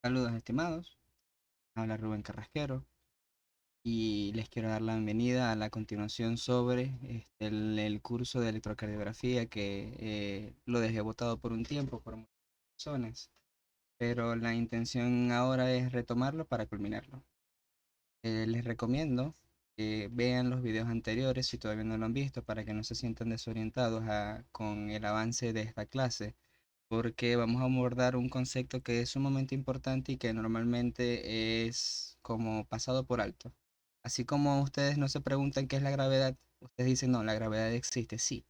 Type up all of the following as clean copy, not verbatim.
Saludos estimados, habla Rubén Carrasquero y les quiero dar la bienvenida a la continuación sobre el curso de electrocardiografía que lo dejé botado por un tiempo por muchas razones, pero la intención ahora es retomarlo para culminarlo. Les recomiendo que vean los videos anteriores si todavía no lo han visto para que no se sientan desorientados con el avance de esta clase porque vamos a abordar un concepto que es sumamente importante y que normalmente es como pasado por alto. Así como ustedes no se preguntan qué es la gravedad, ustedes dicen, no, la gravedad existe. Sí,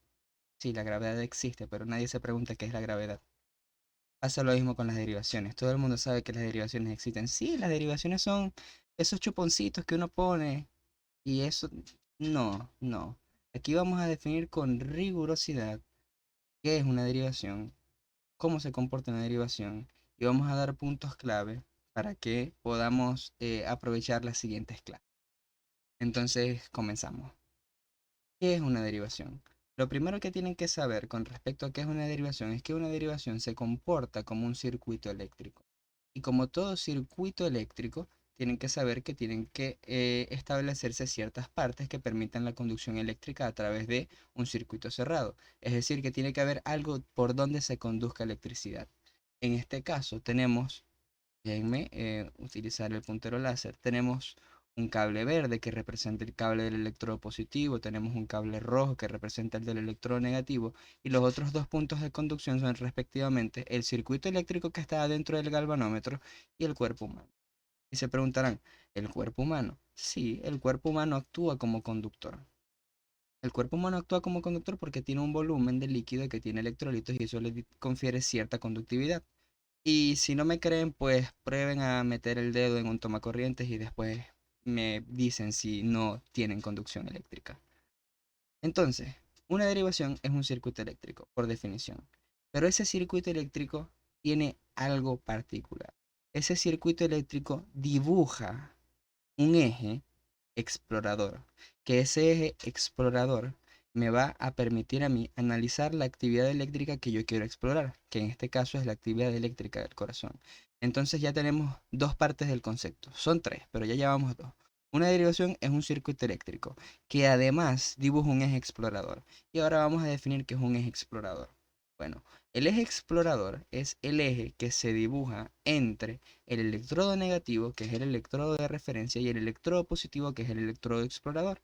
sí, la gravedad existe, pero nadie se pregunta qué es la gravedad. Pasa lo mismo con las derivaciones. Todo el mundo sabe que las derivaciones existen. Sí, las derivaciones son esos chuponcitos que uno pone y eso, no, no. Aquí vamos a definir con rigurosidad qué es una derivación, cómo se comporta una derivación y vamos a dar puntos clave para que podamos aprovechar las siguientes clases. Entonces, comenzamos. ¿Qué es una derivación? Lo primero que tienen que saber con respecto a qué es una derivación es que una derivación se comporta como un circuito eléctrico. Y como todo circuito eléctrico, tienen que saber que tienen que establecerse ciertas partes que permitan la conducción eléctrica a través de un circuito cerrado. Es decir, que tiene que haber algo por donde se conduzca electricidad. En este caso tenemos, déjenme utilizar el puntero láser, tenemos un cable verde que representa el cable del electrodo positivo, tenemos un cable rojo que representa el del electrodo negativo y los otros dos puntos de conducción son respectivamente el circuito eléctrico que está dentro del galvanómetro y el cuerpo humano. Y se preguntarán, ¿el cuerpo humano? Sí, el cuerpo humano actúa como conductor. El cuerpo humano actúa como conductor porque tiene un volumen de líquido que tiene electrolitos y eso le confiere cierta conductividad. Y si no me creen, pues prueben a meter el dedo en un tomacorrientes y después me dicen si no tienen conducción eléctrica. Entonces, una derivación es un circuito eléctrico, por definición. Pero ese circuito eléctrico tiene algo particular. Ese circuito eléctrico dibuja un eje explorador, que ese eje explorador me va a permitir a mí analizar la actividad eléctrica que yo quiero explorar, que en este caso es la actividad eléctrica del corazón. Entonces ya tenemos dos partes del concepto, son tres, pero ya llevamos dos. Una derivación es un circuito eléctrico que además dibuja un eje explorador. Y ahora vamos a definir qué es un eje explorador. Bueno, el eje explorador es el eje que se dibuja entre el electrodo negativo, que es el electrodo de referencia, y el electrodo positivo, que es el electrodo explorador.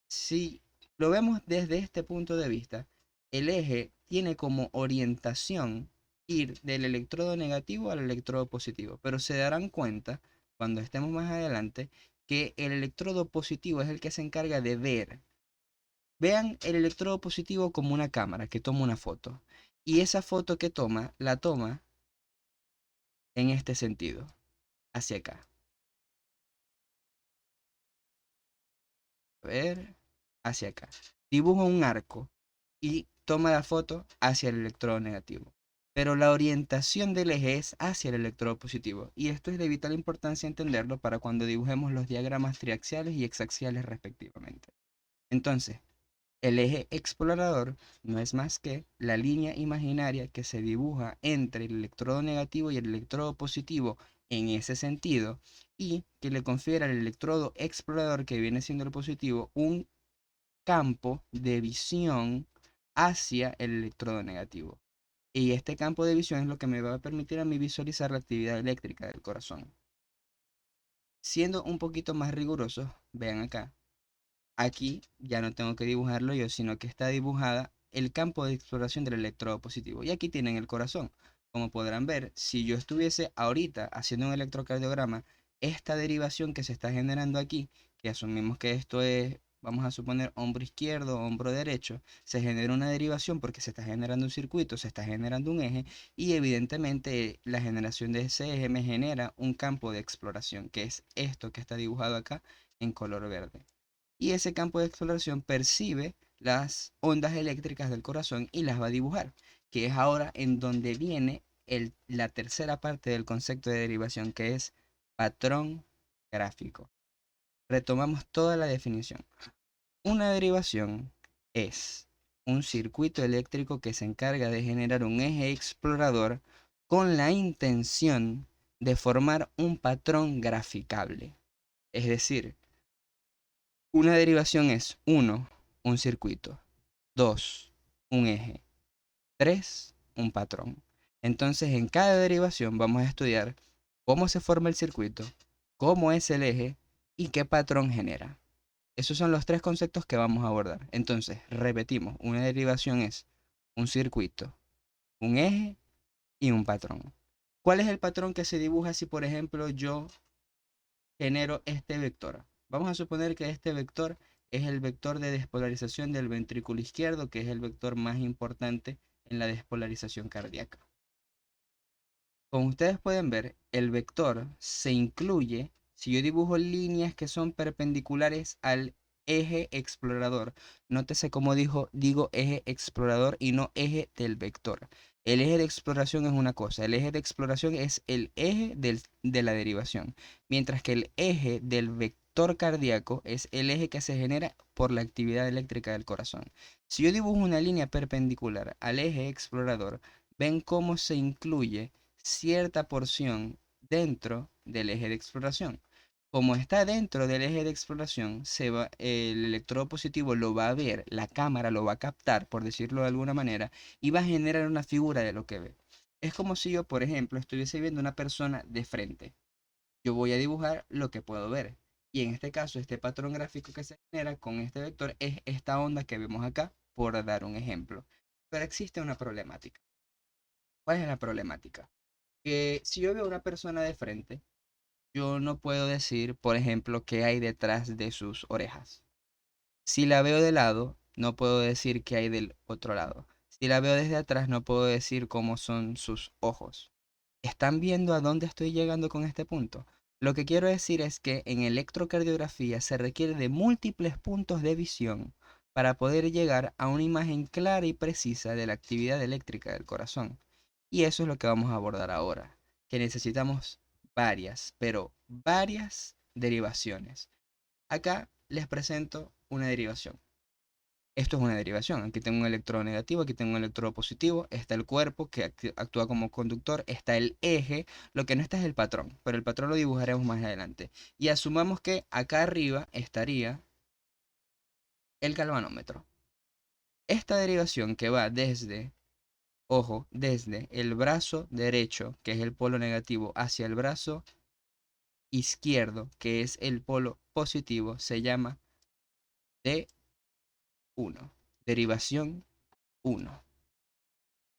Si lo vemos desde este punto de vista, el eje tiene como orientación ir del electrodo negativo al electrodo positivo, pero se darán cuenta cuando estemos más adelante que el electrodo positivo es el que se encarga de ver. Vean el electrodo positivo como una cámara que toma una foto y esa foto que toma la toma en este sentido, hacia acá. A ver, hacia acá. Dibuja un arco y toma la foto hacia el electrodo negativo. Pero la orientación del eje es hacia el electrodo positivo. Y esto es de vital importancia entenderlo para cuando dibujemos los diagramas triaxiales y hexaxiales respectivamente. Entonces, el eje explorador no es más que la línea imaginaria que se dibuja entre el electrodo negativo y el electrodo positivo en ese sentido y que le confiere al electrodo explorador que viene siendo el positivo un campo de visión hacia el electrodo negativo. Y este campo de visión es lo que me va a permitir a mí visualizar la actividad eléctrica del corazón. Siendo un poquito más rigurosos, vean acá. Aquí ya no tengo que dibujarlo yo, sino que está dibujada el campo de exploración del electrodo positivo. Y aquí tienen el corazón. Como podrán ver, si yo estuviese ahorita haciendo un electrocardiograma, esta derivación que se está generando aquí, que asumimos que esto es, vamos a suponer, hombro izquierdo, hombro derecho, se genera una derivación porque se está generando un circuito, se está generando un eje y evidentemente la generación de ese eje me genera un campo de exploración, que es esto que está dibujado acá en color verde y ese campo de exploración percibe las ondas eléctricas del corazón y las va a dibujar, que es ahora en donde viene la tercera parte del concepto de derivación, que es patrón gráfico. Retomamos toda la definición. Una derivación es un circuito eléctrico que se encarga de generar un eje explorador con la intención de formar un patrón graficable. Es decir, una derivación es 1, un circuito, 2, un eje, 3, un patrón. Entonces, en cada derivación vamos a estudiar cómo se forma el circuito, cómo es el eje y qué patrón genera. Esos son los tres conceptos que vamos a abordar. Entonces, repetimos, una derivación es un circuito, un eje y un patrón. ¿Cuál es el patrón que se dibuja si, por ejemplo, yo genero este vector? Vamos a suponer que este vector es el vector de despolarización del ventrículo izquierdo, que es el vector más importante en la despolarización cardíaca. Como ustedes pueden ver, el vector se incluye si yo dibujo líneas que son perpendiculares al eje explorador. Nótese cómo digo eje explorador y no eje del vector. El eje de exploración es una cosa, el eje de exploración es el eje de la derivación, mientras que el eje del vector cardíaco es el eje que se genera por la actividad eléctrica del corazón. Si yo dibujo una línea perpendicular al eje explorador, ven cómo se incluye cierta porción dentro del eje de exploración. Como está dentro del eje de exploración, el electrodo positivo lo va a ver, la cámara lo va a captar, por decirlo de alguna manera, y va a generar una figura de lo que ve. Es como si yo, por ejemplo, estuviese viendo una persona de frente. Yo voy a dibujar lo que puedo ver. Y en este caso, este patrón gráfico que se genera con este vector es esta onda que vemos acá, por dar un ejemplo. Pero existe una problemática. ¿Cuál es la problemática? Que si yo veo a una persona de frente, yo no puedo decir, por ejemplo, qué hay detrás de sus orejas. Si la veo de lado, no puedo decir qué hay del otro lado. Si la veo desde atrás, no puedo decir cómo son sus ojos. ¿Están viendo a dónde estoy llegando con este punto? Lo que quiero decir es que en electrocardiografía se requiere de múltiples puntos de visión para poder llegar a una imagen clara y precisa de la actividad eléctrica del corazón. Y eso es lo que vamos a abordar ahora, que necesitamos varias, pero varias derivaciones. Acá les presento una derivación. Esto es una derivación. Aquí tengo un electrodo negativo, aquí tengo un electrodo positivo. Está el cuerpo que actúa como conductor. Está el eje. Lo que no está es el patrón, pero el patrón lo dibujaremos más adelante. Y asumamos que acá arriba estaría el galvanómetro. Esta derivación que va desde, ojo, desde el brazo derecho, que es el polo negativo, hacia el brazo izquierdo, que es el polo positivo, se llama D1. Derivación 1.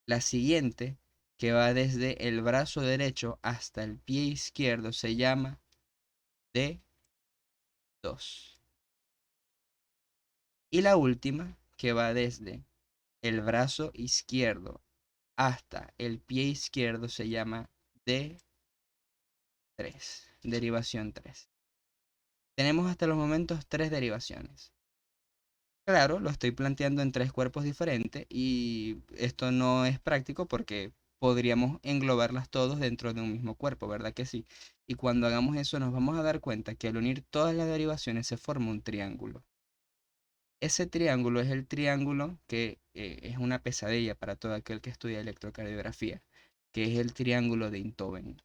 La siguiente, que va desde el brazo derecho hasta el pie izquierdo, se llama D2. Y la última, que va desde el brazo izquierdo hasta el pie izquierdo, se llama D3. Derivación 3. Tenemos hasta los momentos tres derivaciones. Claro, lo estoy planteando en tres cuerpos diferentes y esto no es práctico porque podríamos englobarlas todos dentro de un mismo cuerpo, ¿verdad que sí? Y cuando hagamos eso nos vamos a dar cuenta que al unir todas las derivaciones se forma un triángulo. Ese triángulo es el triángulo que es una pesadilla para todo aquel que estudia electrocardiografía, que es el triángulo de Intoven.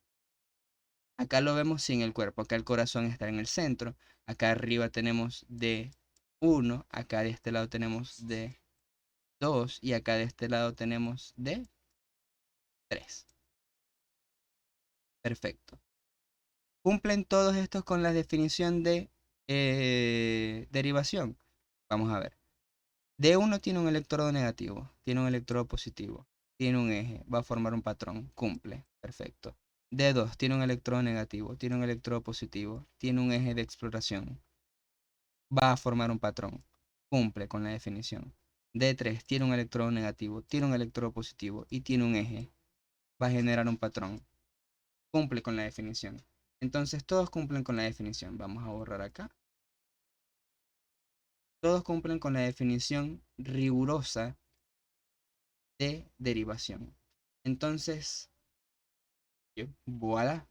Acá lo vemos sin el cuerpo, acá el corazón está en el centro, acá arriba tenemos D1, acá de este lado tenemos D2 y acá de este lado tenemos D3. Perfecto. ¿Cumplen todos estos con la definición de derivación? Vamos a ver. D1 tiene un electrodo negativo, tiene un electrodo positivo, tiene un eje, va a formar un patrón, cumple, perfecto. D2 tiene un electrodo negativo, tiene un electrodo positivo, tiene un eje de exploración, va a formar un patrón, cumple con la definición. D3 tiene un electrodo negativo, tiene un electrodo positivo y tiene un eje, va a generar un patrón, cumple con la definición. Entonces todos cumplen con la definición. Vamos a borrar acá. Todos cumplen con la definición rigurosa de derivación. Entonces, voilà.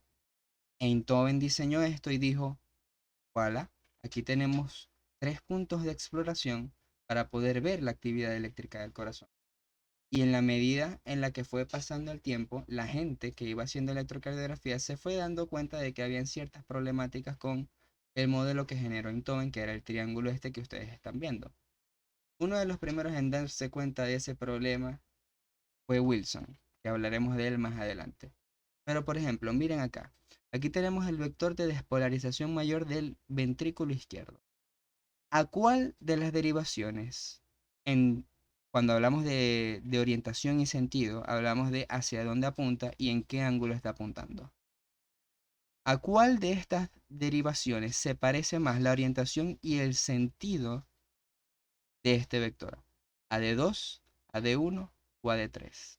Einthoven diseñó esto y dijo, voilà, aquí tenemos tres puntos de exploración para poder ver la actividad eléctrica del corazón. Y en la medida en la que fue pasando el tiempo, la gente que iba haciendo electrocardiografía se fue dando cuenta de que habían ciertas problemáticas con el modelo que generó Einthoven, que era el triángulo este que ustedes están viendo. Uno de los primeros en darse cuenta de ese problema fue Wilson, que hablaremos de él más adelante. Pero por ejemplo, miren acá. Aquí tenemos el vector de despolarización mayor del ventrículo izquierdo. ¿A cuál de las derivaciones, cuando hablamos de orientación y sentido, hablamos de hacia dónde apunta y en qué ángulo está apuntando? ¿A cuál de estas derivaciones se parece más la orientación y el sentido de este vector? ¿A D2, a D1 o a D3?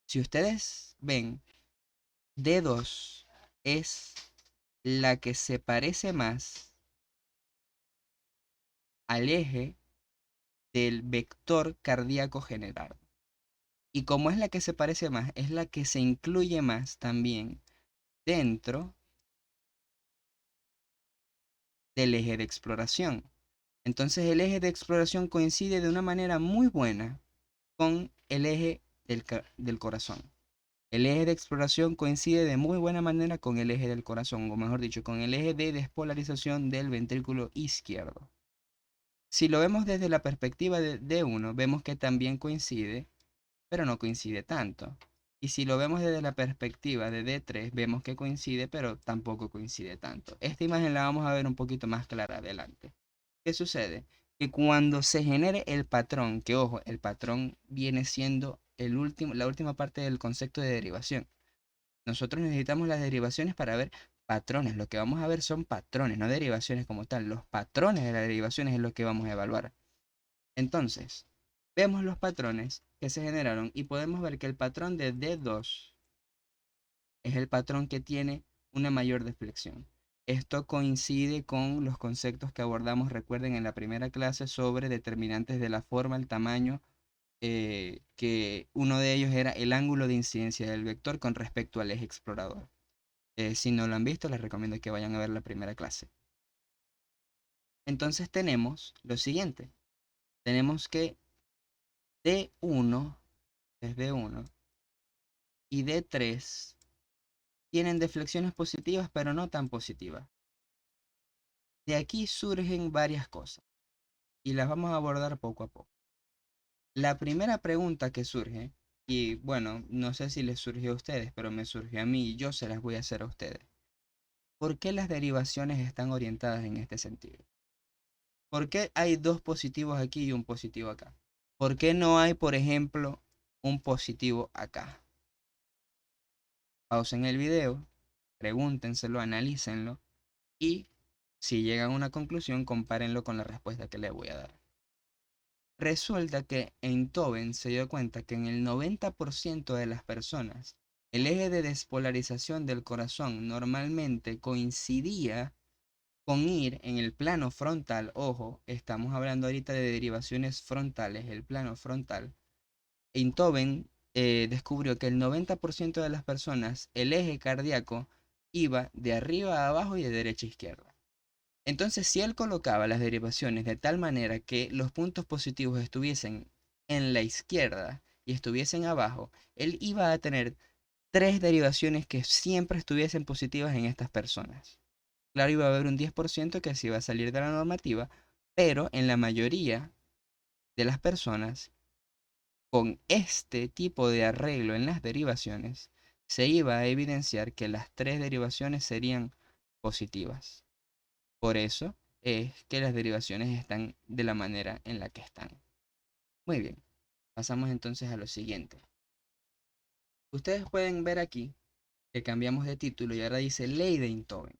Si ustedes ven, D2 es la que se parece más al eje del vector cardíaco general. Y como es la que se parece más, es la que se incluye más también dentro del eje de exploración. Entonces el eje de exploración coincide de una manera muy buena con el eje del corazón. El eje de exploración coincide de muy buena manera con el eje del corazón, o mejor dicho, con el eje de despolarización del ventrículo izquierdo. Si lo vemos desde la perspectiva de D1, vemos que también coincide, pero no coincide tanto. Y si lo vemos desde la perspectiva de D3, vemos que coincide, pero tampoco coincide tanto. Esta imagen la vamos a ver un poquito más clara adelante. ¿Qué sucede? Que cuando se genere el patrón, que ojo, el patrón viene siendo la última parte del concepto de derivación. Nosotros necesitamos las derivaciones para ver patrones. Lo que vamos a ver son patrones, no derivaciones como tal. Los patrones de las derivaciones es lo que vamos a evaluar. Entonces, vemos los patrones que se generaron y podemos ver que el patrón de D2 es el patrón que tiene una mayor deflexión. Esto coincide con los conceptos que abordamos, recuerden, en la primera clase sobre determinantes de la forma, el tamaño, que uno de ellos era el ángulo de incidencia del vector con respecto al eje explorador. Si no lo han visto, les recomiendo que vayan a ver la primera clase. Entonces tenemos lo siguiente. Tenemos que D1 es D1 y D3 tienen deflexiones positivas, pero no tan positivas. De aquí surgen varias cosas y las vamos a abordar poco a poco. La primera pregunta que surge, y bueno, no sé si les surgió a ustedes, pero me surgió a mí y yo se las voy a hacer a ustedes. ¿Por qué las derivaciones están orientadas en este sentido? ¿Por qué hay dos positivos aquí y un positivo acá? ¿Por qué no hay, por ejemplo, un positivo acá? Pausen el video, pregúntenselo, analícenlo y si llegan a una conclusión, compárenlo con la respuesta que les voy a dar. Resulta que Einthoven se dio cuenta que en el 90% de las personas, el eje de despolarización del corazón normalmente coincidía con ir en el plano frontal. Ojo, estamos hablando ahorita de derivaciones frontales, el plano frontal. Einthoven descubrió que el 90% de las personas, el eje cardíaco iba de arriba a abajo y de derecha a izquierda. Entonces, si él colocaba las derivaciones de tal manera que los puntos positivos estuviesen en la izquierda y estuviesen abajo, él iba a tener tres derivaciones que siempre estuviesen positivas en estas personas. Claro, iba a haber un 10% que se iba a salir de la normativa, pero en la mayoría de las personas, con este tipo de arreglo en las derivaciones, se iba a evidenciar que las tres derivaciones serían positivas. Por eso es que las derivaciones están de la manera en la que están. Muy bien, pasamos entonces a lo siguiente. Ustedes pueden ver aquí que cambiamos de título y ahora dice ley de Einthoven.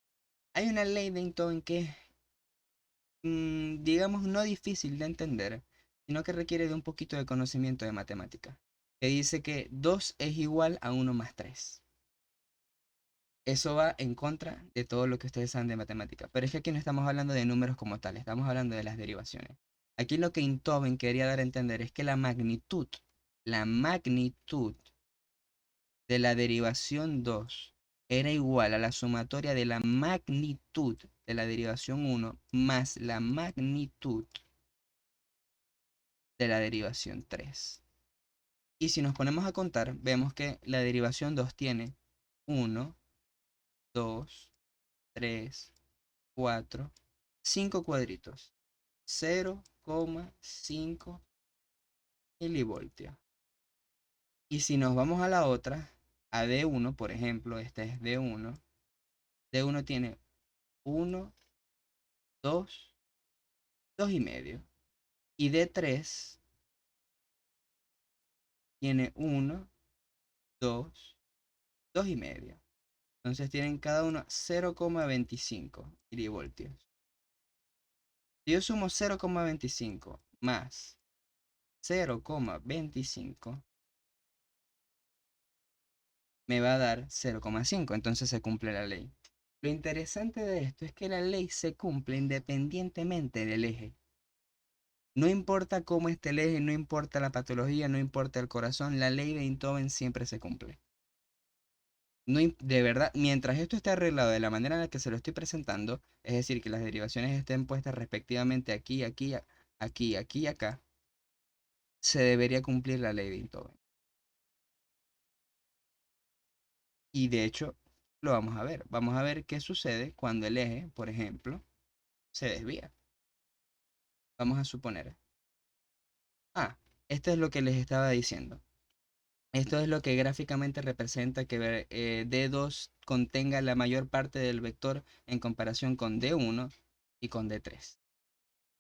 Hay una ley de Einthoven que es, digamos, no difícil de entender, sino que requiere de un poquito de conocimiento de matemática, que dice que 2 es igual a 1 más 3. Eso va en contra de todo lo que ustedes saben de matemática. Pero es que aquí no estamos hablando de números como tal, estamos hablando de las derivaciones. Aquí lo que Einthoven quería dar a entender es que la magnitud de la derivación 2 era igual a la sumatoria de la magnitud de la derivación 1 más la magnitud de la derivación 3. Y si nos ponemos a contar, vemos que la derivación 2 tiene 1, 2, 3, 4, 5 cuadritos. 0,5 milivoltios. Y si nos vamos a la otra, a D1, por ejemplo, este es D1. D1 tiene 1, 2, 2 y medio. Y D3 tiene 1, 2, 2 y medio. Entonces tienen cada uno 0,25 milivoltios. Si yo sumo 0,25 más 0,25, me va a dar 0,5. Entonces se cumple la ley. Lo interesante de esto es que la ley se cumple independientemente del eje. No importa cómo esté el eje, no importa la patología, no importa el corazón, la ley de Einthoven siempre se cumple. No, de verdad, mientras esto esté arreglado de la manera en la que se lo estoy presentando, es decir, que las derivaciones estén puestas respectivamente aquí, aquí, aquí, aquí y acá, se debería cumplir la ley de Einthoven. Y de hecho, lo vamos a ver. Vamos a ver qué sucede cuando el eje, por ejemplo, se desvía. Vamos a suponer. Ah, esto es lo que les estaba diciendo. Esto es lo que gráficamente representa que D2 contenga la mayor parte del vector en comparación con D1 y con D3.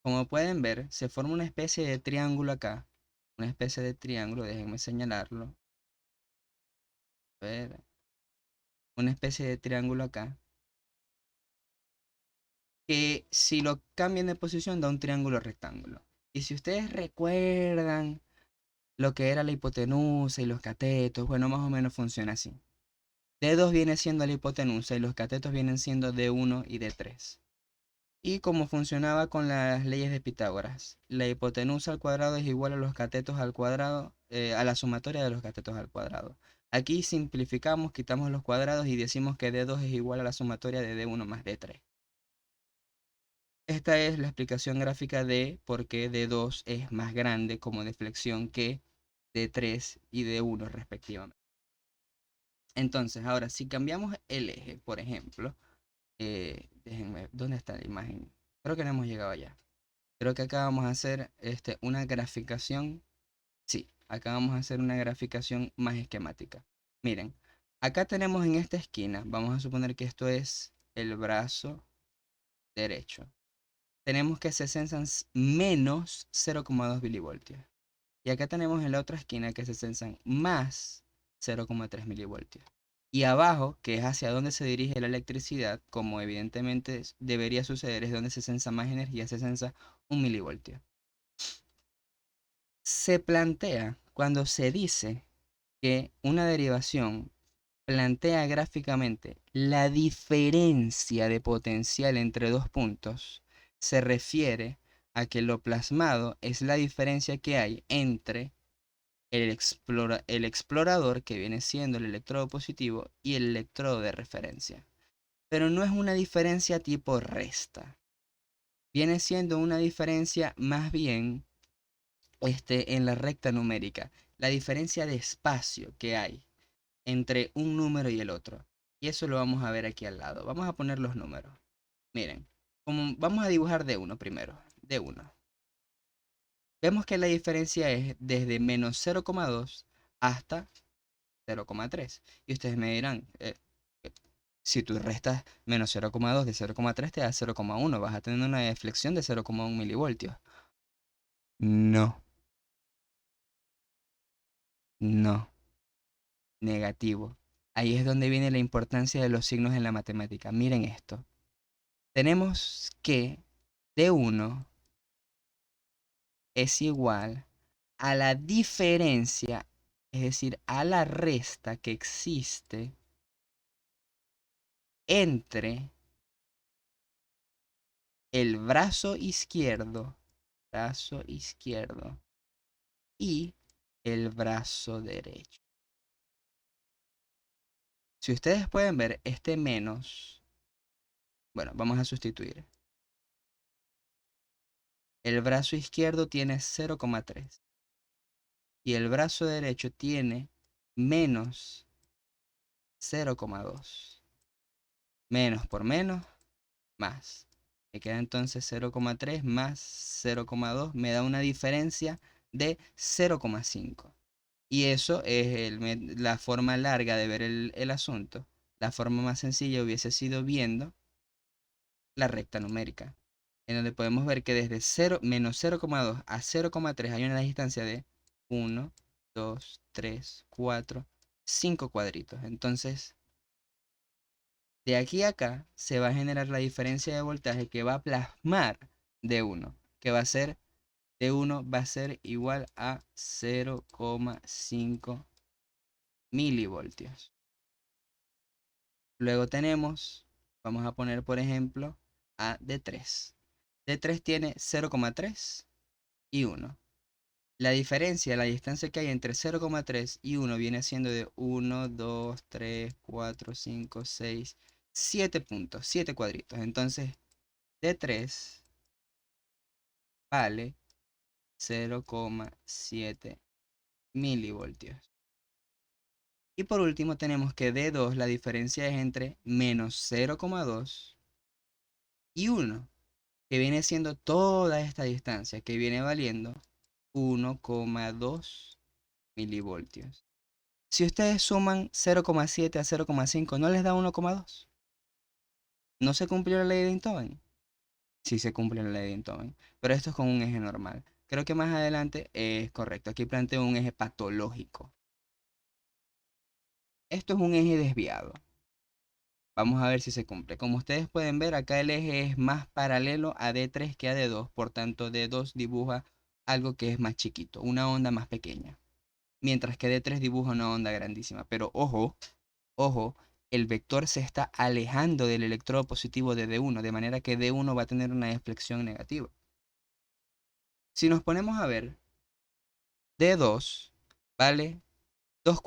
Como pueden ver, se forma una especie de triángulo acá. Una especie de triángulo, déjenme señalarlo. A ver, una especie de triángulo acá. Que si lo cambian de posición da un triángulo rectángulo. Y si ustedes recuerdan lo que era la hipotenusa y los catetos, bueno, más o menos funciona así. D2 viene siendo la hipotenusa y los catetos vienen siendo D1 y D3. Y como funcionaba con las leyes de Pitágoras, la hipotenusa al cuadrado es igual a los catetos al cuadrado, a la sumatoria de los catetos al cuadrado. Aquí simplificamos, quitamos los cuadrados y decimos que D2 es igual a la sumatoria de D1 más D3. Esta es la explicación gráfica de por qué D2 es más grande como deflexión que D3 y D1 respectivamente. Entonces, ahora, si cambiamos el eje, por ejemplo, déjenme, ¿dónde está la imagen? Creo que no hemos llegado allá. Creo que acá vamos a hacer una graficación. Sí, acá vamos a hacer una graficación más esquemática. Miren, acá tenemos en esta esquina, vamos a suponer que esto es el brazo derecho. Tenemos que se censan menos 0,2 milivoltios. Y acá tenemos en la otra esquina que se censan más 0,3 milivoltios. Y abajo, que es hacia donde se dirige la electricidad, como evidentemente debería suceder, es donde se censa más energía, se censa 1 milivoltio. Se plantea cuando se dice que una derivación plantea gráficamente la diferencia de potencial entre dos puntos, se refiere a que lo plasmado es la diferencia que hay entre el explorador, que viene siendo el electrodo positivo, y el electrodo de referencia. Pero no es una diferencia tipo resta. Viene siendo una diferencia más bien en la recta numérica. La diferencia de espacio que hay entre un número y el otro. Y eso lo vamos a ver aquí al lado. Vamos a poner los números. Miren, vamos a dibujar D1 primero. D1. Vemos que la diferencia es desde menos 0,2 hasta 0,3. Y ustedes me dirán, si tú restas menos 0,2 de 0,3 te da 0,1. Vas a tener una deflexión de 0,1 milivoltios. No, no, negativo. Ahí es donde viene la importancia de los signos en la matemática. Miren esto. Tenemos que D1 es igual a la diferencia, es decir, a la resta que existe entre el brazo izquierdo y el brazo derecho. Si ustedes pueden ver este menos, bueno, vamos a sustituir. El brazo izquierdo tiene 0,3 y el brazo derecho tiene menos 0,2. Menos por menos, más. Me queda entonces 0,3 más 0,2. Me da una diferencia de 0,5. Y eso es la forma larga de ver el asunto. La forma más sencilla hubiese sido viendo la recta numérica, en donde podemos ver que desde 0, menos 0,2 a 0,3 hay una distancia de 1, 2, 3, 4, 5 cuadritos. Entonces, de aquí a acá se va a generar la diferencia de voltaje que va a plasmar de 1, que va a ser de 1 va a ser igual a 0,5 milivoltios. Luego tenemos, vamos a poner por ejemplo a D3. D3 tiene 0,3 y 1. La diferencia, la distancia que hay entre 0,3 y 1 viene siendo de 1, 2, 3, 4, 5, 6, 7 puntos, 7 cuadritos. Entonces, D3 vale 0,7 milivoltios. Y por último tenemos que D2, la diferencia es entre menos 0,2 y 1, que viene siendo toda esta distancia, que viene valiendo 1,2 milivoltios. Si ustedes suman 0,7 a 0,5, ¿no les da 1,2? ¿No se cumplió la ley de Einthoven? Sí se cumple la ley de Einthoven, pero esto es con un eje normal. Creo que más adelante es correcto. Aquí planteo un eje patológico. Esto es un eje desviado. Vamos a ver si se cumple. Como ustedes pueden ver, acá el eje es más paralelo a D3 que a D2. Por tanto, D2 dibuja algo que es más chiquito, una onda más pequeña. Mientras que D3 dibuja una onda grandísima. Pero ojo, ojo, el vector se está alejando del electrodo positivo de D1, de manera que D1 va a tener una deflexión negativa. Si nos ponemos a ver, D2 vale 2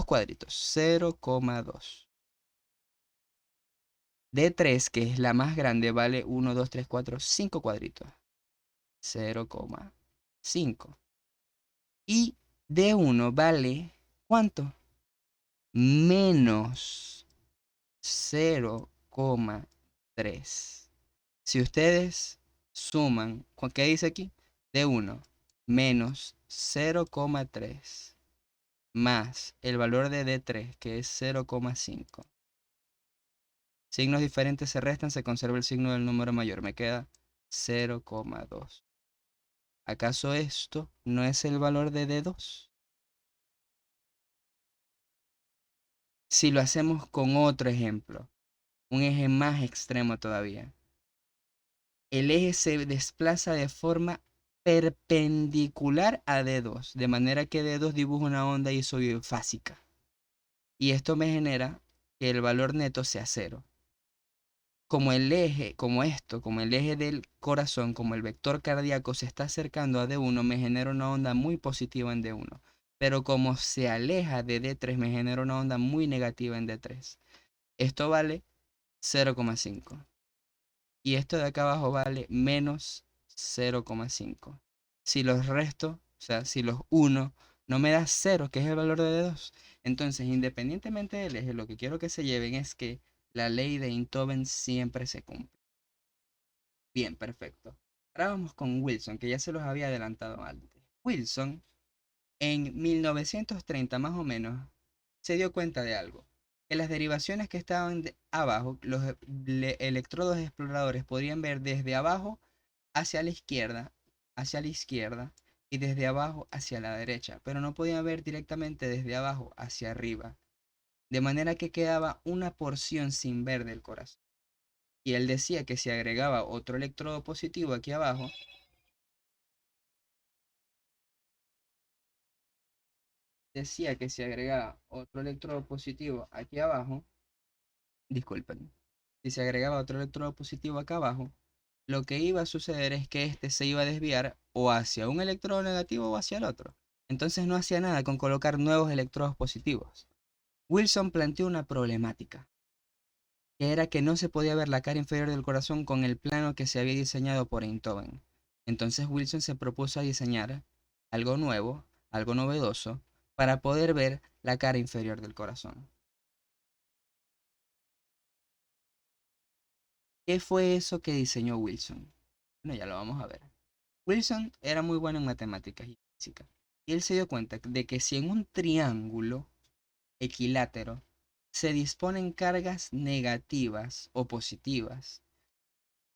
cuadritos, 0,2. D3, que es la más grande, vale 1, 2, 3, 4, 5 cuadritos, 0,5. Y D1 vale, ¿cuánto? Menos 0,3. Si ustedes suman, ¿qué dice aquí? D1 menos 0,3 más el valor de D3, que es 0,5. Signos diferentes se restan, se conserva el signo del número mayor. Me queda 0,2. ¿Acaso esto no es el valor de D2? Si lo hacemos con otro ejemplo, un eje más extremo todavía. El eje se desplaza de forma perpendicular a D2, de manera que D2 dibuja una onda isobifásica. Y esto me genera que el valor neto sea 0. Como el eje, como el eje del corazón, como el vector cardíaco se está acercando a D1, me genera una onda muy positiva en D1. Pero como se aleja de D3, me genera una onda muy negativa en D3. Esto vale 0,5. Y esto de acá abajo vale menos 0,5. Si los resto, o sea, si los uno, no me da 0, que es el valor de D2. Entonces, independientemente del eje, lo que quiero que se lleven es que la ley de Einthoven siempre se cumple. Bien, perfecto. Ahora vamos con Wilson, que ya se los había adelantado antes. Wilson, en 1930 más o menos, se dio cuenta de algo. Que las derivaciones que estaban abajo, los electrodos exploradores podrían ver desde abajo hacia la izquierda y desde abajo hacia la derecha, pero no podían ver directamente desde abajo hacia arriba. De manera que quedaba una porción sin ver del corazón. Y él decía que si agregaba otro electrodo positivo aquí abajo, decía que si agregaba otro electrodo positivo aquí abajo, disculpen, si se agregaba otro electrodo positivo acá abajo, lo que iba a suceder es que este se iba a desviar o hacia un electrodo negativo o hacia el otro. Entonces no hacía nada con colocar nuevos electrodos positivos. Wilson planteó una problemática, que era que no se podía ver la cara inferior del corazón con el plano que se había diseñado por Einthoven. Entonces Wilson se propuso a diseñar algo nuevo, algo novedoso, para poder ver la cara inferior del corazón. ¿Qué fue eso que diseñó Wilson? Bueno, ya lo vamos a ver. Wilson era muy bueno en matemáticas y física, y él se dio cuenta de que si en un triángulo equilátero se disponen cargas negativas o positivas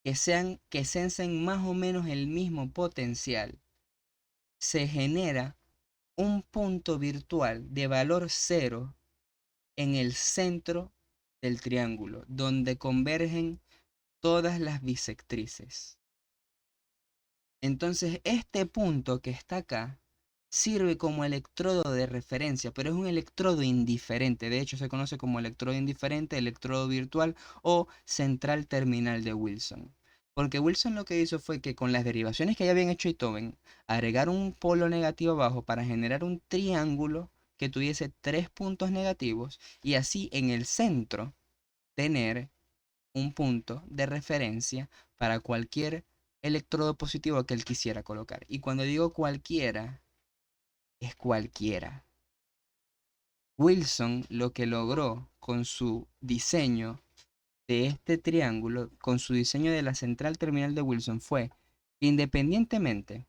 que censen más o menos el mismo potencial, se genera un punto virtual de valor cero en el centro del triángulo, donde convergen todas las bisectrices. Entonces, este punto que está acá sirve como electrodo de referencia, pero es un electrodo indiferente. De hecho, se conoce como electrodo indiferente, electrodo virtual o central terminal de Wilson. Porque Wilson lo que hizo fue que con las derivaciones que ya habían hecho Beethoven, agregar un polo negativo abajo para generar un triángulo que tuviese tres puntos negativos y así en el centro tener un punto de referencia para cualquier electrodo positivo que él quisiera colocar. Y cuando digo cualquiera, es cualquiera. Wilson lo que logró con su diseño de este triángulo, con su diseño de la central terminal de Wilson, fue que independientemente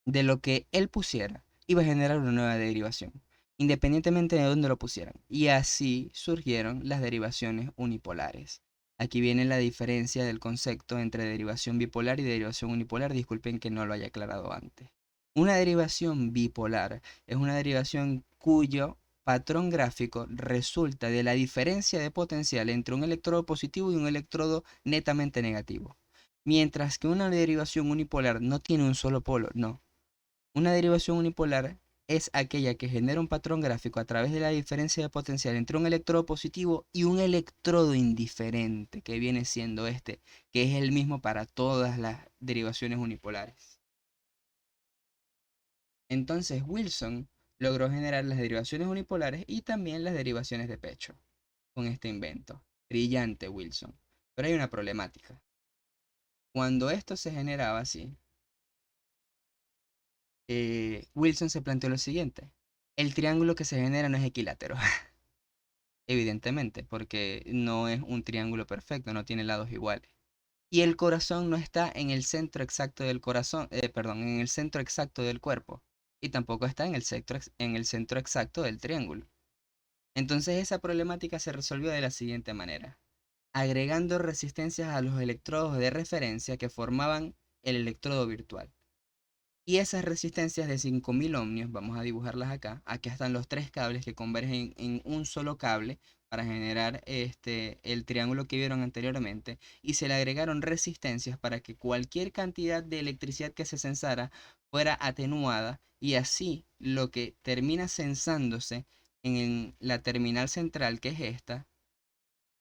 de lo que él pusiera, iba a generar una nueva derivación, independientemente de dónde lo pusieran. Y así surgieron las derivaciones unipolares. Aquí viene la diferencia del concepto entre derivación bipolar y derivación unipolar. Disculpen que no lo haya aclarado antes. Una derivación bipolar es una derivación cuyo patrón gráfico resulta de la diferencia de potencial entre un electrodo positivo y un electrodo netamente negativo. Mientras que una derivación unipolar no tiene un solo polo, no. Una derivación unipolar es aquella que genera un patrón gráfico a través de la diferencia de potencial entre un electrodo positivo y un electrodo indiferente, que viene siendo este, que es el mismo para todas las derivaciones unipolares. Entonces Wilson logró generar las derivaciones unipolares y también las derivaciones de pecho con este invento. Brillante Wilson. Pero hay una problemática. Cuando esto se generaba así, Wilson se planteó lo siguiente. El triángulo que se genera no es equilátero, evidentemente, porque no es un triángulo perfecto, no tiene lados iguales. Y el corazón no está en el centro exacto del corazón, perdón, en el centro exacto del cuerpo. Y tampoco está en el centro exacto del triángulo. Entonces esa problemática se resolvió de la siguiente manera. Agregando resistencias a los electrodos de referencia que formaban el electrodo virtual. Y esas resistencias de 5000 ohmios, vamos a dibujarlas acá. Aquí están los tres cables que convergen en un solo cable para generar el triángulo que vieron anteriormente. Y se le agregaron resistencias para que cualquier cantidad de electricidad que se sensara fuera atenuada. Y así lo que termina sensándose en la terminal central, que es esta,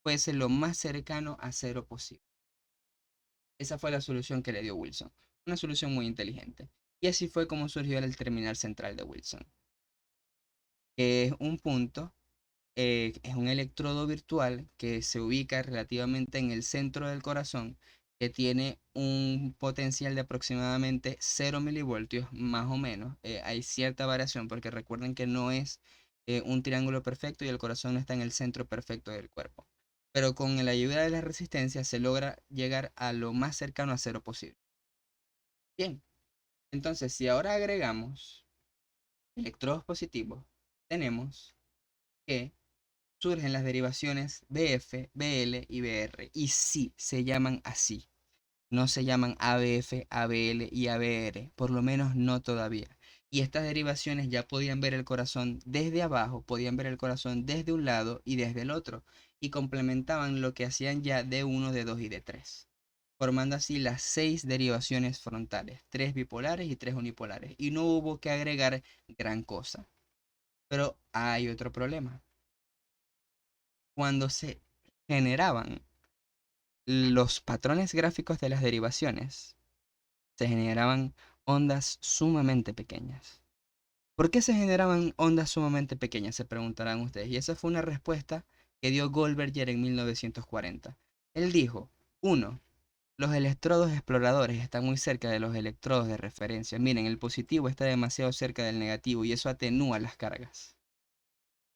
fuese lo más cercano a cero posible. Esa fue la solución que le dio Wilson. Una solución muy inteligente. Y así fue como surgió el terminal central de Wilson, que es un punto, es un electrodo virtual que se ubica relativamente en el centro del corazón, que tiene un potencial de aproximadamente 0 milivoltios, más o menos. Hay cierta variación porque recuerden que no es un triángulo perfecto y el corazón no está en el centro perfecto del cuerpo. Pero con la ayuda de la resistencia se logra llegar a lo más cercano a cero posible. Bien, entonces si ahora agregamos electrodos positivos, tenemos que surgen las derivaciones BF, BL y BR. Y sí, se llaman así. No se llaman ABF, ABL y ABR, por lo menos no todavía. Y estas derivaciones ya podían ver el corazón desde abajo, podían ver el corazón desde un lado y desde el otro, y complementaban lo que hacían ya D1, D2 y D3, formando así las 6 derivaciones frontales, 3 bipolares y 3 unipolares. Y no hubo que agregar gran cosa. Pero hay otro problema. Cuando se generaban los patrones gráficos de las derivaciones, se generaban ondas sumamente pequeñas. ¿Por qué se generaban ondas sumamente pequeñas? Se preguntarán ustedes. Y esa fue una respuesta que dio Goldberger en 1940. Él dijo, uno, los electrodos exploradores están muy cerca de los electrodos de referencia. Miren, el positivo está demasiado cerca del negativo y eso atenúa las cargas.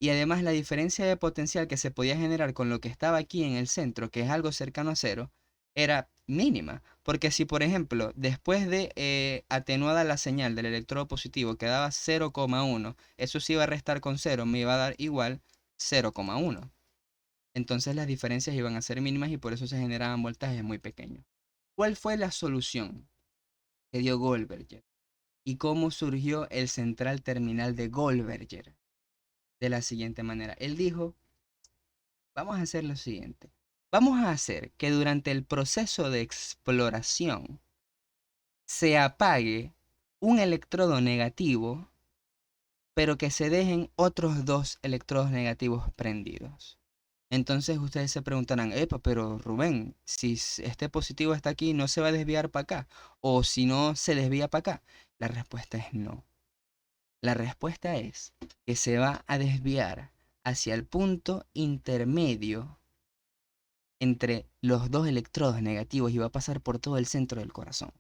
Y además la diferencia de potencial que se podía generar con lo que estaba aquí en el centro, que es algo cercano a cero, era mínima. Porque si, por ejemplo, después de atenuada la señal del electrodo positivo quedaba 0,1, eso se iba a restar con 0, me iba a dar igual 0,1. Entonces las diferencias iban a ser mínimas y por eso se generaban voltajes muy pequeños. ¿Cuál fue la solución que dio Goldberger? ¿Y cómo surgió el central terminal de Goldberger? De la siguiente manera. Él dijo, vamos a hacer lo siguiente. Vamos a hacer que durante el proceso de exploración se apague un electrodo negativo, pero que se dejen otros dos electrodos negativos prendidos. Entonces ustedes se preguntarán, epa, pero Rubén, si este positivo está aquí, ¿no se va a desviar para acá? O si no se desvía para acá. La respuesta es no. La respuesta es que se va a desviar hacia el punto intermedio entre los dos electrodos negativos y va a pasar por todo el centro del corazón.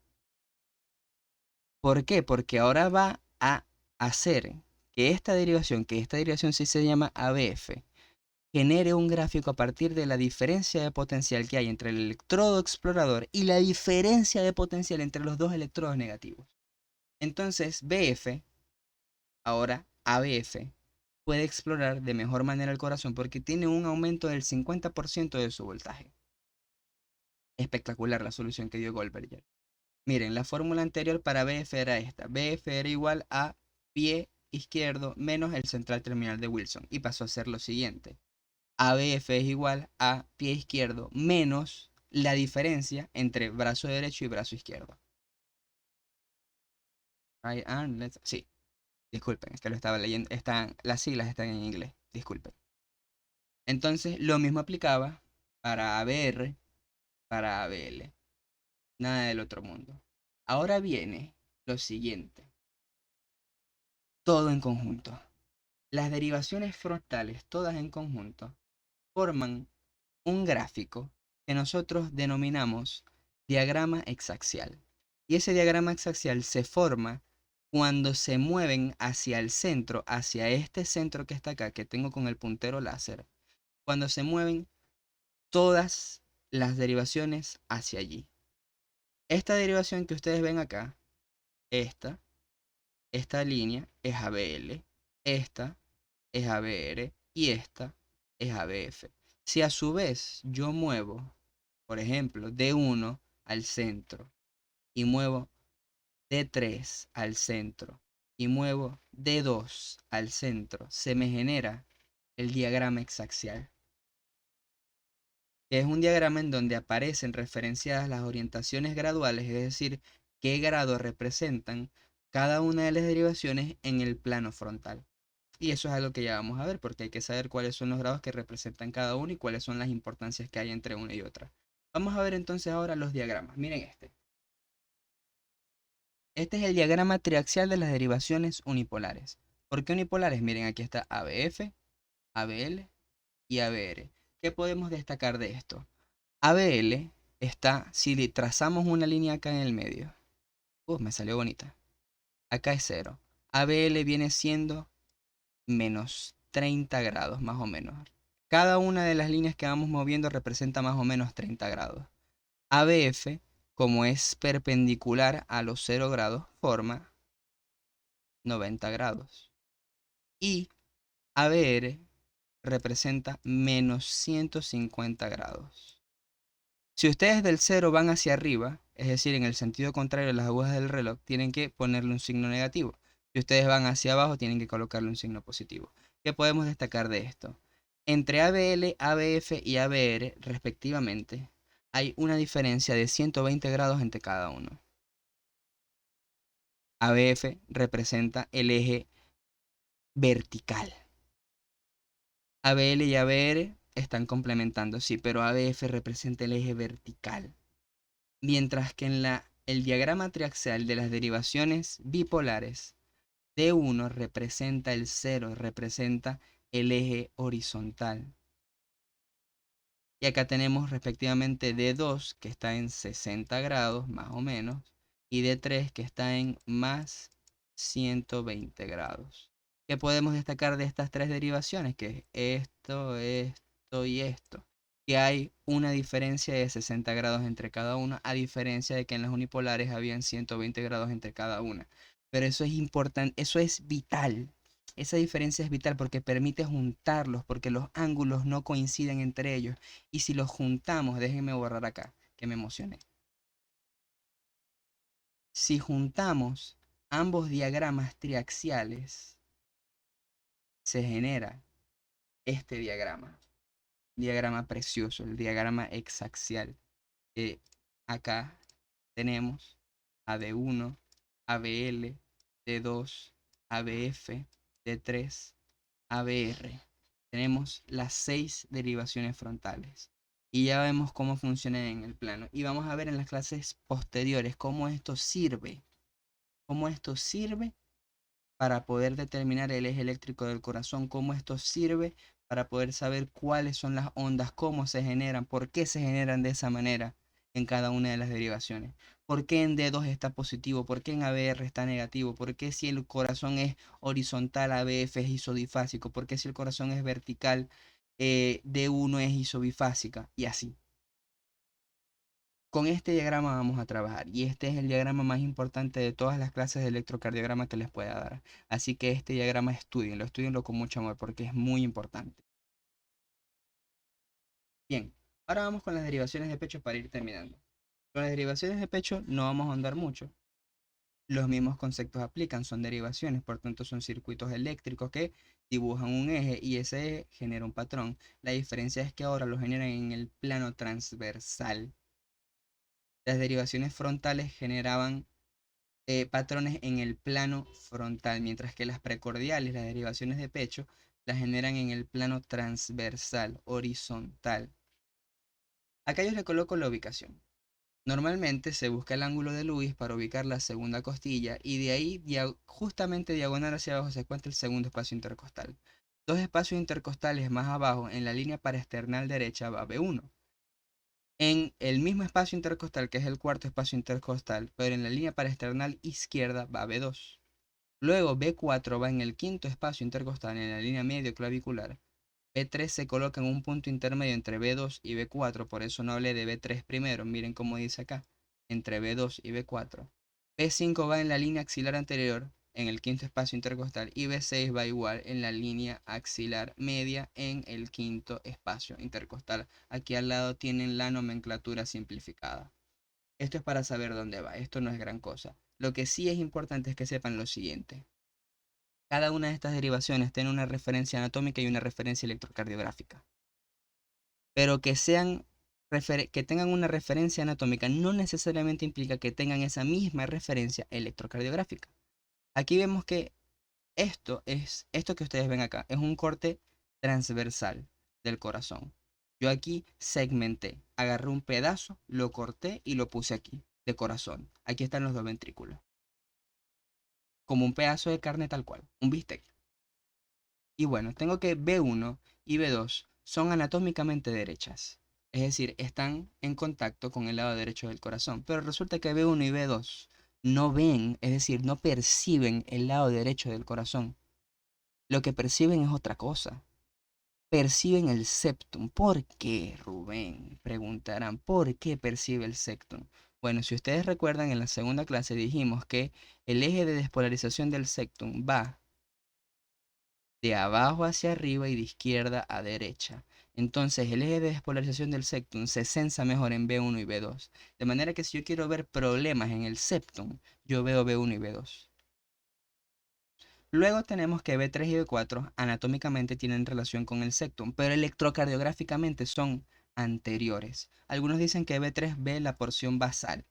¿Por qué? Porque ahora va a hacer que esta derivación sí se llama ABF, genere un gráfico a partir de la diferencia de potencial que hay entre el electrodo explorador y la diferencia de potencial entre los dos electrodos negativos. Entonces, BF, ahora ABF, puede explorar de mejor manera el corazón porque tiene un aumento del 50% de su voltaje. Espectacular la solución que dio Goldberger. Miren, la fórmula anterior para BF era esta. BF era igual a pie izquierdo menos el central terminal de Wilson. Y pasó a ser lo siguiente. ABF es igual a pie izquierdo menos la diferencia entre brazo derecho y brazo izquierdo. Right arm, sí, disculpen, es que lo estaba leyendo. Las siglas están en inglés, disculpen. Entonces, lo mismo aplicaba para ABR, para ABL. Nada del otro mundo. Ahora viene lo siguiente. Todo en conjunto. Las derivaciones frontales, todas en conjunto, forman un gráfico que nosotros denominamos diagrama hexaxial. Y ese diagrama hexaxial se forma cuando se mueven hacia el centro, hacia este centro que está acá, que tengo con el puntero láser, cuando se mueven todas las derivaciones hacia allí. Esta derivación que ustedes ven acá, esta línea es ABL, esta es ABR y esta es ABF. Si a su vez yo muevo, por ejemplo, D1 al centro y muevo D3 al centro y muevo D2 al centro, se me genera el diagrama hexaxial, que es un diagrama en donde aparecen referenciadas las orientaciones graduales, es decir, qué grado representan cada una de las derivaciones en el plano frontal. Y eso es algo que ya vamos a ver, porque hay que saber cuáles son los grados que representan cada uno y cuáles son las importancias que hay entre una y otra. Vamos a ver entonces ahora los diagramas. Miren este. Este es el diagrama triaxial de las derivaciones unipolares. ¿Por qué unipolares? Miren, aquí está ABF, ABL y ABR. ¿Qué podemos destacar de esto? ABL está, si trazamos una línea acá en el medio. Me salió bonita. Acá es 0. ABL viene siendo menos 30 grados, más o menos. Cada una de las líneas que vamos moviendo representa más o menos 30 grados. ABF, como es perpendicular a los 0 grados, forma 90 grados. Y ABR representa menos 150 grados. Si ustedes del 0 van hacia arriba, es decir, en el sentido contrario de las agujas del reloj, tienen que ponerle un signo negativo. Si ustedes van hacia abajo, tienen que colocarle un signo positivo. ¿Qué podemos destacar de esto? Entre ABL, ABF y ABR, respectivamente, hay una diferencia de 120 grados entre cada uno. ABF representa el eje vertical. ABL y ABR están complementando, sí, pero ABF representa el eje vertical. Mientras que en el diagrama triaxial de las derivaciones bipolares, D1 representa el 0, representa el eje horizontal. Y acá tenemos respectivamente D2 que está en 60 grados más o menos y D3 que está en más 120 grados. ¿Qué podemos destacar de estas tres derivaciones? Que es esto y esto. Que hay una diferencia de 60 grados entre cada una, a diferencia de que en las unipolares habían 120 grados entre cada una. Pero eso es importante, eso es vital. Esa diferencia es vital porque permite juntarlos, porque los ángulos no coinciden entre ellos. Y si los juntamos, déjenme borrar acá, que me emocioné. Si juntamos ambos diagramas triaxiales, se genera este diagrama precioso, el diagrama hexaxial. Acá tenemos AD1, ABL, D2, ABF, D3, ABR. Tenemos las 6 derivaciones frontales. Y ya vemos cómo funcionan en el plano. Y vamos a ver en las clases posteriores cómo esto sirve para poder determinar el eje eléctrico del corazón, cómo esto sirve para poder saber cuáles son las ondas, cómo se generan, por qué se generan de esa manera en cada una de las derivaciones. ¿Por qué en D2 está positivo? ¿Por qué en ABR está negativo? ¿Por qué si el corazón es horizontal, ABF es isodifásico? ¿Por qué si el corazón es vertical, D1 es isobifásica? Y así. Con este diagrama vamos a trabajar y este es el diagrama más importante de todas las clases de electrocardiograma que les pueda dar. Así que este diagrama estudienlo con mucho amor porque es muy importante. Bien, ahora vamos con las derivaciones de pecho para ir terminando. Con las derivaciones de pecho no vamos a ahondar mucho. Los mismos conceptos aplican, son derivaciones, por tanto son circuitos eléctricos que dibujan un eje y ese eje genera un patrón. La diferencia es que ahora lo generan en el plano transversal. Las derivaciones frontales generaban patrones en el plano frontal, mientras que las precordiales, las derivaciones de pecho, las generan en el plano transversal, horizontal. Acá yo le coloco la ubicación. Normalmente se busca el ángulo de Lewis para ubicar la segunda costilla y de ahí justamente diagonal hacia abajo se encuentra el segundo espacio intercostal. Dos espacios intercostales más abajo en la línea paraesternal derecha va B1. En el mismo espacio intercostal, que es el cuarto espacio intercostal, pero en la línea paraesternal izquierda va B2. Luego B4 va en el quinto espacio intercostal en la línea medio clavicular. B3 se coloca en un punto intermedio entre B2 y B4, por eso no hablé de B3 primero, miren cómo dice acá, entre B2 y B4. B5 va en la línea axilar anterior en el quinto espacio intercostal y B6 va igual en la línea axilar media en el quinto espacio intercostal. Aquí al lado tienen la nomenclatura simplificada. Esto es para saber dónde va, esto no es gran cosa. Lo que sí es importante es que sepan lo siguiente. Cada una de estas derivaciones tiene una referencia anatómica y una referencia electrocardiográfica. Pero que tengan una referencia anatómica no necesariamente implica que tengan esa misma referencia electrocardiográfica. Aquí vemos que esto que ustedes ven acá, es un corte transversal del corazón. Yo aquí segmenté, agarré un pedazo, lo corté y lo puse aquí, de corazón. Aquí están los dos ventrículos, como un pedazo de carne tal cual, un bistec. Y bueno, tengo que B1 y B2 son anatómicamente derechas. Es decir, están en contacto con el lado derecho del corazón. Pero resulta que B1 y B2 no ven, es decir, no perciben el lado derecho del corazón. Lo que perciben es otra cosa. Perciben el septum. ¿Por qué, Rubén? Preguntarán, ¿por qué percibe el septum? Bueno, si ustedes recuerdan, en la segunda clase dijimos que el eje de despolarización del septum va de abajo hacia arriba y de izquierda a derecha. Entonces el eje de despolarización del septum se censa mejor en B1 y B2. De manera que si yo quiero ver problemas en el septum, yo veo B1 y B2. Luego tenemos que B3 y B4 anatómicamente tienen relación con el septum, pero electrocardiográficamente son anteriores. Algunos dicen que B3 ve la porción basal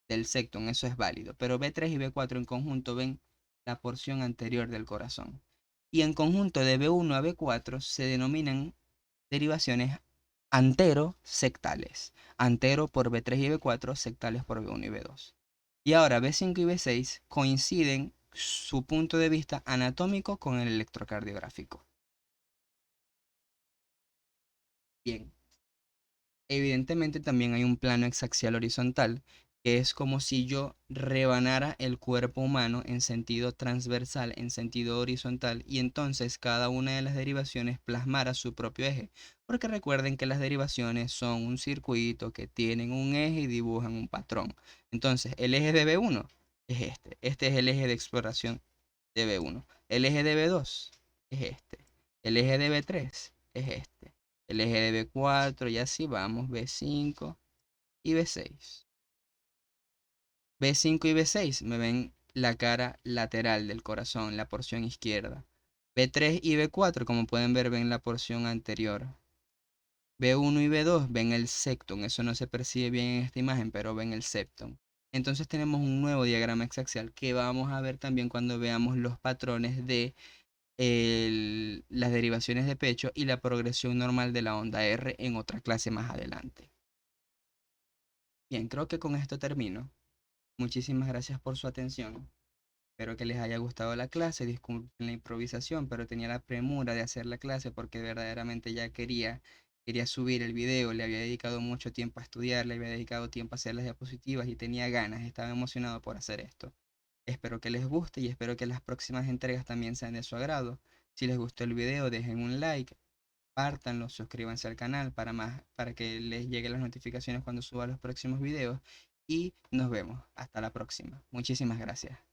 del septum, eso es válido, pero B3 y B4 en conjunto ven la porción anterior del corazón. Y en conjunto de B1 a B4 se denominan derivaciones antero-sectales. Antero por B3 y B4, sectales por B1 y B2. Y ahora B5 y B6 coinciden su punto de vista anatómico con el electrocardiográfico. Bien, Evidentemente también hay un plano hexaxial horizontal, que es como si yo rebanara el cuerpo humano en sentido transversal, en sentido horizontal, y entonces cada una de las derivaciones plasmara su propio eje. Porque recuerden que las derivaciones son un circuito que tienen un eje y dibujan un patrón. Entonces, el eje de B1 es este. Este es el eje de exploración de B1. El eje de B2 es este. El eje de B3 es este. El eje de B4 y así vamos. B5 y B6. B5 y B6 me ven la cara lateral del corazón, la porción izquierda. B3 y B4, como pueden ver, ven la porción anterior. B1 y B2 ven el septum. Eso no se percibe bien en esta imagen, pero ven el septum. Entonces tenemos un nuevo diagrama hexaxial que vamos a ver también cuando veamos los patrones de las derivaciones de pecho y la progresión normal de la onda R en otra clase más adelante. Bien, creo que con esto termino. Muchísimas gracias por su atención. Espero que les haya gustado la clase. Disculpen la improvisación, pero tenía la premura de hacer la clase porque verdaderamente ya quería subir el video. Le había dedicado mucho tiempo a estudiar, le había dedicado tiempo a hacer las diapositivas y tenía ganas, estaba emocionado por hacer esto. Espero que les guste y espero que las próximas entregas también sean de su agrado. Si les gustó el video, dejen un like, compártanlo, suscríbanse al canal para que les lleguen las notificaciones cuando suba los próximos videos y nos vemos. Hasta la próxima. Muchísimas gracias.